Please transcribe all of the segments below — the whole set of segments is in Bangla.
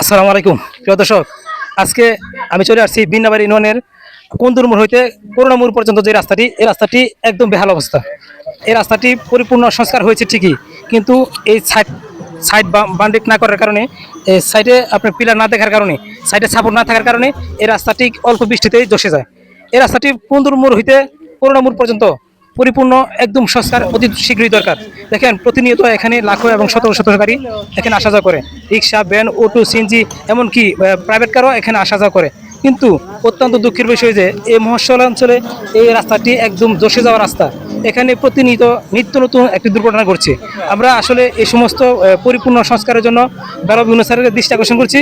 আসসালামু আলাইকুম প্রিয় দর্শক, আজকে আমি চলে আসছি বিন্নাবাড়ি ইউনিয়নের কুন্দুর মোড় হইতে করুণা মোড় পর্যন্ত যে রাস্তাটি, এই রাস্তাটি একদম বেহাল অবস্থা। এই রাস্তাটি পরিপূর্ণ সংস্কার হয়েছে ঠিকই, কিন্তু এই সাইড বান্ডিক না করার কারণে, এই সাইডে আপনার পিলার না দেখার কারণে, সাইডে সাপোর্ট না থাকার কারণে এই রাস্তাটি অল্প বৃষ্টিতেই ধসে যায়। এই রাস্তাটি কুন্দুর মোড় হইতে করুণা মোড় পর্যন্ত পরিপূর্ণ একদম সংস্কার অতি শীঘ্রই দরকার। দেখেন প্রতিনিয়ত এখানে লাখো এবং শত শত গাড়ি এখানে আসা যাওয়া করে, রিক্সা, ভ্যান, অটো, সিএনজি, এমনকি প্রাইভেট কারও এখানে আসা যাওয়া করে। কিন্তু অত্যন্ত দুঃখের বিষয় যে এই মফস্বল অঞ্চলে এই রাস্তাটি একদম ধসে যাওয়া রাস্তা। এখানে প্রতিনিয়ত নিত্য নতুন একটি দুর্ঘটনা ঘটছে। আমরা আসলে এই সমস্ত পরিপূর্ণ সংস্কারের জন্য দারব ইউনুসের দৃষ্টি আকর্ষণ করছি।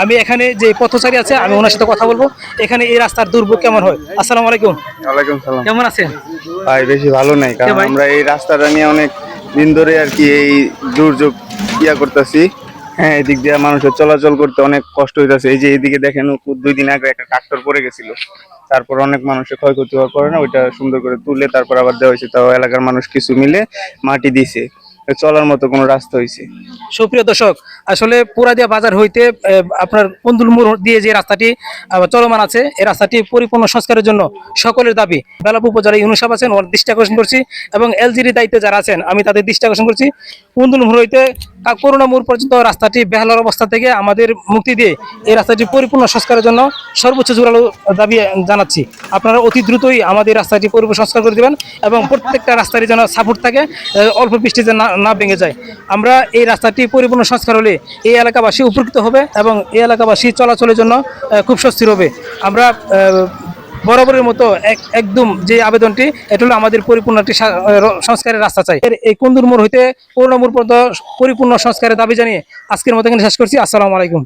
আমি এখানে যে পথচারী আছে, আমি ওনার সাথে কথা বলবো। এখানে এই রাস্তার দুর্ভোগ কেমন হয়। আসসালামু আলাইকুম। ওয়ালাইকুম সালাম। কেমন আছেন ভাই বেশি ভালো নাই, কারণ ভাই? আমরা এই রাস্তাটা নিয়ে অনেক দিন ধরে আর কি এই দুর্যোগ করতেছি। হ্যাঁ, এদিক দিয়ে মানুষের চলাচল করতে অনেক কষ্ট হইতেছে। এই যে এইদিকে দেখেন 2 দিন আগে একটা ট্রাক্টর পড়ে গেছিল, তারপর অনেক মানুষের ক্ষয়ক্ষতি হওয়ার পরে না ওইটা সুন্দর করে তুলে তারপর আবার দেওয়া হয়েছে। তাও এলাকার মানুষ কিছু মিলে মাটি দিছে, চলার মতো কোনো রাস্তা হয়েছে। সুপ্রিয় দর্শক, আসলে পুরাদিয়া বাজার হইতে আপনার কুন্দুল মোড় দিয়ে যে রাস্তাটি চলমান আছে, এই রাস্তাটি পরিপূর্ণ সংস্কারের জন্য সকলের দাবি। বেলাব উপজেলা ইউনূস সাহেব আছেন, ওর দৃষ্টি আকর্ষণ করছি, এবং এলজির দায়িত্বে যারা আছেন আমি তাদের দৃষ্টি আকর্ষণ করছি। কুন্দুল মোড় হইতে করুণা মোড় পর্যন্ত রাস্তাটি বেহালার অবস্থা থেকে আমাদের মুক্তি দিয়ে এই রাস্তাটি পরিপূর্ণ সংস্কারের জন্য সর্বোচ্চ জোরালো দাবি জানাচ্ছি। আপনারা অতি দ্রুতই আমাদের রাস্তাটি পরিপূর্ণ সংস্কার করে দেবেন, এবং প্রত্যেকটা রাস্তারই যেন সাপোর্ট থাকে, অল্প বৃষ্টিতে না ভেঙে যায়। আমরা এই রাস্তাটি পরিপূর্ণ সংস্কার হলে এই এলাকাবাসী উপকৃত হবে, এবং এই এলাকাবাসী চলাচলের জন্য খুব স্বস্তির হবে। আমরা বরাবরের মতো একদম যে আবেদনটি, এটা হলো আমাদের পরিপূর্ণ একটি সংস্কারের রাস্তা চাই। এই কুন্দুর মোড় হইতে করুণা মোড় পর্যন্ত পরিপূর্ণ সংস্কারের দাবি জানিয়ে আজকের মতো এখানে শেষ করছি। আসসালামু আলাইকুম।